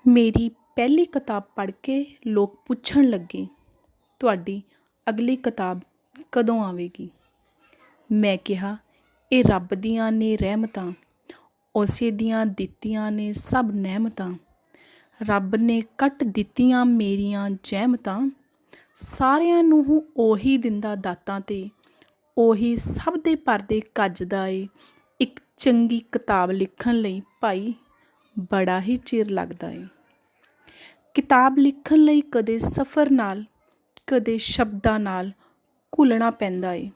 ਮੇਰੀ ਪਹਿਲੀ ਕਿਤਾਬ ਪੜ੍ਹ ਕੇ ਲੋਕ ਪੁੱਛਣ ਲੱਗੇ, ਤੁਹਾਡੀ ਅਗਲੀ ਕਿਤਾਬ ਕਦੋਂ ਆਵੇਗੀ? ਮੈਂ ਕਿਹਾ, ਇਹ ਰੱਬ ਦੀਆਂ ਨੇ ਰਹਿਮਤਾਂ, ਉਸੇ ਦੀਆਂ ਦਿੱਤੀਆਂ ਨੇ ਸਭ ਨਹਿਮਤਾਂ। ਰੱਬ ਨੇ ਕੱਟ ਦਿੱਤੀਆਂ ਮੇਰੀਆਂ ਜ਼ਹਿਮਤਾਂ, ਸਾਰਿਆਂ ਨੂੰ ਉਹੀ ਦਿੰਦਾ ਦਾਤਾਂ ਤੇ ਉਹੀ ਸਭ ਦੇ ਪਰਦੇ ਕੱਜਦਾ ਏ। ਇੱਕ ਚੰਗੀ ਕਿਤਾਬ ਲਿਖਣ ਲਈ ਭਾਈ ਬੜਾ ਹੀ ਚਿਰ ਲੱਗਦਾ ਏ। ਕਿਤਾਬ ਲਿਖਣ ਲਈ ਕਦੇ ਸਫ਼ਰ ਨਾਲ, ਕਦੇ ਸ਼ਬਦਾਂ ਨਾਲ ਘੁਲਣਾ ਪੈਂਦਾ ਏ।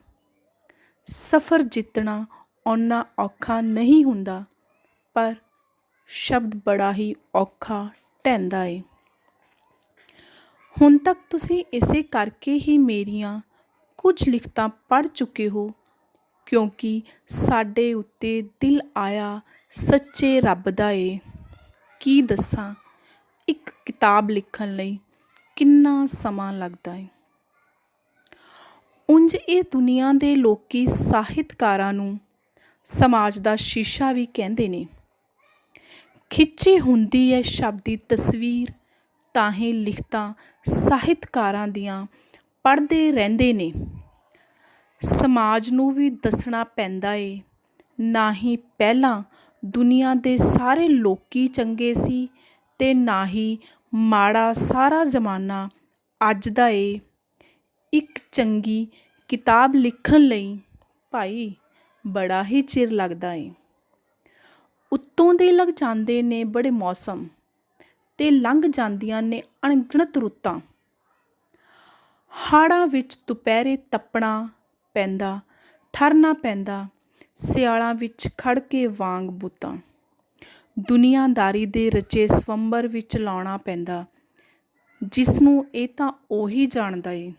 ਸਫ਼ਰ ਜਿੱਤਣਾ ਓਨਾ ਔਖਾ ਨਹੀਂ ਹੁੰਦਾ, ਪਰ ਸ਼ਬਦ ਬੜਾ ਹੀ ਔਖਾ ਢਹਿੰਦਾ ਏ। ਹੁਣ ਤੱਕ ਤੁਸੀਂ ਇਸੇ ਕਰਕੇ ਹੀ ਮੇਰੀਆਂ ਕੁਝ ਲਿਖਤਾਂ ਪੜ੍ਹ ਚੁੱਕੇ ਹੋ, ਕਿਉਂਕਿ ਸਾਡੇ ਉੱਤੇ ਦਿਲ ਆਇਆ ਸੱਚੇ ਰੱਬ ਦਾ ਏ। ਕੀ ਦੱਸਾਂ, ਇੱਕ ਕਿਤਾਬ ਲਿਖਣ ਲਈ ਕਿੰਨਾ ਸਮਾਂ ਲੱਗਦਾ ਏ। ਉਂਝ ਇਹ ਦੁਨੀਆ ਦੇ ਲੋਕੀ ਸਾਹਿਤਕਾਰਾਂ ਨੂੰ ਸਮਾਜ ਦਾ ਸ਼ੀਸ਼ਾ ਵੀ ਕਹਿੰਦੇ ਨੇ। ਖਿੱਚੀ ਹੁੰਦੀ ਹੈ ਸ਼ਬਦ ਦੀ ਤਸਵੀਰ, ਤਾਂ ਹੀ ਲਿਖਤਾਂ ਸਾਹਿਤਕਾਰਾਂ ਦੀਆਂ ਪੜ੍ਹਦੇ ਰਹਿੰਦੇ ਨੇ। ਸਮਾਜ ਨੂੰ ਵੀ ਦੱਸਣਾ ਪੈਂਦਾ ਏ, ਨਾ ਹੀ ਪਹਿਲਾਂ ਦੁਨੀਆ ਦੇ ਸਾਰੇ ਲੋਕੀ ਚੰਗੇ ਸੀ ਤੇ ਨਾ ਹੀ ਮਾੜਾ ਸਾਰਾ ਜ਼ਮਾਨਾ ਅੱਜ ਦਾ ਏ। ਇੱਕ ਚੰਗੀ ਕਿਤਾਬ ਲਿਖਣ ਲਈ ਭਾਈ ਬੜਾ ਹੀ ਚਿਰ ਲੱਗਦਾ ਏ। ਉੱਤੋਂ ਦੇ ਲੱਗ ਜਾਂਦੇ ਨੇ ਬੜੇ ਮੌਸਮ ਤੇ ਲੰਘ ਜਾਂਦੀਆਂ ਨੇ ਅਣਗਿਣਤ ਰੁੱਤਾਂ। ਹਾੜਾਂ ਵਿੱਚ ਦੁਪਹਿਰੇ ਤੱਪਣਾ ਪੈਂਦਾ, ਠਰਨਾ ਪੈਂਦਾ, ਸਿਆਲਾਂ ਵਿੱਚ ਖੜ੍ਹ ਕੇ ਵਾਂਗ ਬੁੱਤਾਂ। ਦੁਨੀਆਦਾਰੀ ਦੇ ਰਚੇ ਸਵੰਬਰ ਵਿੱਚ ਲਾਉਣਾ ਪੈਂਦਾ, ਜਿਸਨੂੰ ਇਹ ਤਾਂ ਉਹੀ ਜਾਣਦਾ ਏ।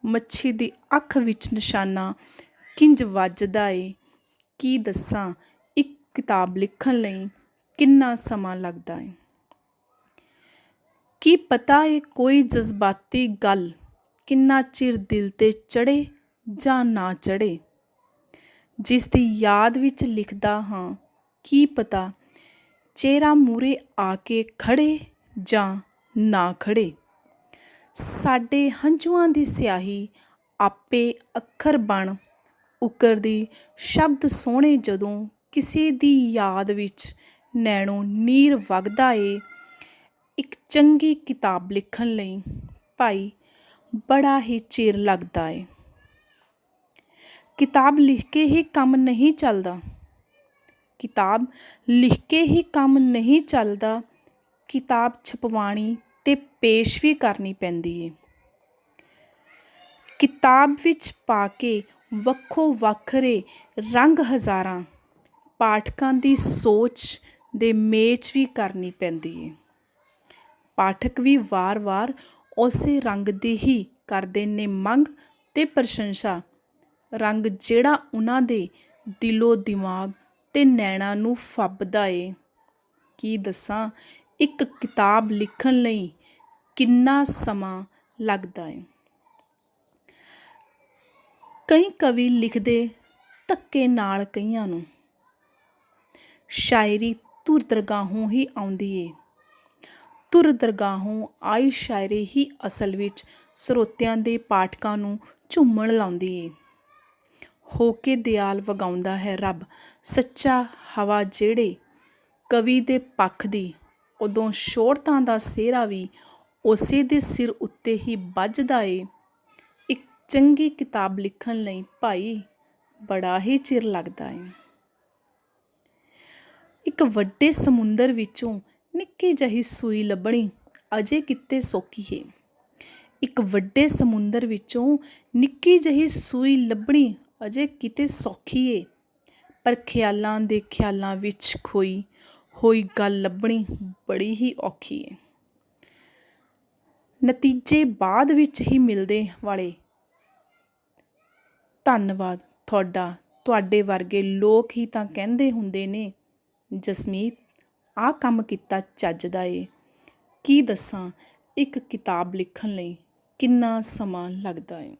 ਮੱਛੀ ਦੀ ਅੱਖ ਵਿੱਚ ਨਿਸ਼ਾਨਾ ਕਿੰਜ ਵੱਜਦਾ ਏ। ਕੀ ਦੱਸਾਂ, ਇੱਕ ਕਿਤਾਬ ਲਿਖਣ ਲਈ ਕਿੰਨਾ ਸਮਾਂ ਲੱਗਦਾ ਏ। ਕੀ ਪਤਾ ਏ ਕੋਈ ਜਜ਼ਬਾਤੀ ਗੱਲ ਕਿੰਨਾ ਚਿਰ ਦਿਲ 'ਤੇ ਚੜ੍ਹੇ ਜਾਂ ਨਾ ਚੜ੍ਹੇ। ਜਿਸ ਦੀ ਯਾਦ ਵਿੱਚ ਲਿਖਦਾ ਹਾਂ, ਕੀ ਪਤਾ ਚਿਹਰਾ ਮੂਹਰੇ ਆ ਕੇ ਖੜ੍ਹੇ ਜਾਂ ਨਾ ਖੜ੍ਹੇ। ਸਾਡੇ ਹੰਝੂਆਂ ਦੀ ਸਿਆਹੀ ਆਪੇ ਅੱਖਰ ਬਣ ਉਕਰਦੀ, ਸ਼ਬਦ ਸੋਹਣੇ ਜਦੋਂ ਕਿਸੇ ਦੀ ਯਾਦ ਵਿੱਚ ਨੈਣੋਂ ਨੀਰ ਵਗਦਾ ਏ। ਇੱਕ ਚੰਗੀ ਕਿਤਾਬ ਲਿਖਣ ਲਈ ਭਾਈ ਬੜਾ ਹੀ ਚਿਰ ਲੱਗਦਾ ਏ। ਕਿਤਾਬ ਲਿਖ ਕੇ ਹੀ ਕੰਮ ਨਹੀਂ ਚੱਲਦਾ, ਕਿਤਾਬ ਲਿਖ ਕੇ ਹੀ ਕੰਮ ਨਹੀਂ ਚੱਲਦਾ, ਕਿਤਾਬ ਛਪਵਾਉਣੀ ਤੇ ਪੇਸ਼ ਵੀ ਕਰਨੀ ਪੈਂਦੀ ਏ। ਕਿਤਾਬ ਵਿੱਚ ਪਾ ਕੇ ਵੱਖੋ ਵੱਖਰੇ ਰੰਗ ਹਜ਼ਾਰਾਂ, ਪਾਠਕਾਂ ਦੀ ਸੋਚ ਦੇ ਮੇਚ ਵੀ ਕਰਨੀ ਪੈਂਦੀ ਏ। ਪਾਠਕ ਵੀ ਵਾਰ-ਵਾਰ ਉਸੇ ਰੰਗ ਦੀ ਹੀ ਕਰਦੇ ਨੇ ਮੰਗ ਤੇ ਪ੍ਰਸ਼ੰਸਾ, ਰੰਗ ਜਿਹੜਾ ਉਹਨਾਂ ਦੇ ਦਿਲੋਂ ਦਿਮਾਗ ਤੇ ਨੈਣਾਂ ਨੂੰ ਫੱਬਦਾ ਏ। ਕੀ ਦੱਸਾਂ, ਇੱਕ ਕਿਤਾਬ ਲਿਖਣ ਲਈ ਕਿੰਨਾ ਸਮਾਂ ਲੱਗਦਾ ਏ। ਕਈ ਕਵੀ ਲਿਖਦੇ ਧੱਕੇ ਨਾਲ ਕਈਆਂ ਨੂੰ। ਸ਼ਾਇਰੀ ਧੁਰ ਦਰਗਾਹੋਂ ਹੀ ਆਉਂਦੀ ਏ। ਧੁਰ ਦਰਗਾਹੋਂ ਆਈ ਸ਼ਾਇਰੀ ਹੀ ਅਸਲ ਵਿੱਚ ਸਰੋਤਿਆਂ ਦੇ ਪਾਠਕਾਂ ਨੂੰ ਝੂਮਣ ਲਾਉਂਦੀ ਏ। ਹੋ ਕੇ ਦਿਆਲ ਵਗਾਉਂਦਾ ਹੈ ਰੱਬ ਸੱਚਾ ਹਵਾ ਜਿਹੜੇ ਕਵੀ ਦੇ ਪੱਖ ਦੀ, ਉਦੋਂ ਸ਼ੋਹਰਤਾਂ ਦਾ ਸਿਹਰਾ ਵੀ ਉਸੇ ਦੇ ਸਿਰ ਉੱਤੇ ਹੀ ਬੱਝਦਾ ਏ। ਇੱਕ ਚੰਗੀ ਕਿਤਾਬ ਲਿਖਣ ਲਈ ਭਾਈ ਬੜਾ ਹੀ ਚਿਰ ਲੱਗਦਾ ਏ। ਇੱਕ ਵੱਡੇ ਸਮੁੰਦਰ ਵਿੱਚੋਂ ਨਿੱਕੀ ਜਿਹੀ ਸੂਈ ਲੱਭਣੀ ਅਜੇ ਕਿਤੇ ਸੌਖੀ ਏ। ਇੱਕ ਵੱਡੇ ਸਮੁੰਦਰ ਵਿੱਚੋਂ ਨਿੱਕੀ ਜਿਹੀ ਸੂਈ ਲੱਭਣੀ ਅਜੇ ਕਿਤੇ ਸੌਖੀ ਏ, ਪਰ ਖਿਆਲਾਂ ਦੇ ਖਿਆਲਾਂ ਵਿੱਚ ਖੋਈ ਹੋਈ ਗੱਲ ਲੱਭਣੀ ਬੜੀ ਹੀ ਔਖੀ ਏ। ਨਤੀਜੇ ਬਾਅਦ ਵਿੱਚ ਹੀ ਮਿਲਦੇ ਵਾਲੇ। ਧੰਨਵਾਦ ਤੁਹਾਡਾ, ਤੁਹਾਡੇ ਵਰਗੇ ਲੋਕ ਹੀ ਤਾਂ ਕਹਿੰਦੇ ਹੁੰਦੇ ਨੇ, ਜਸਮੀਤ ਆਹ ਕੰਮ ਕੀਤਾ ਚੱਜ ਦਾ ਏ। ਕੀ ਦੱਸਾਂ, ਇੱਕ ਕਿਤਾਬ ਲਿਖਣ ਲਈ ਕਿੰਨਾ ਸਮਾਂ ਲੱਗਦਾ ਏ।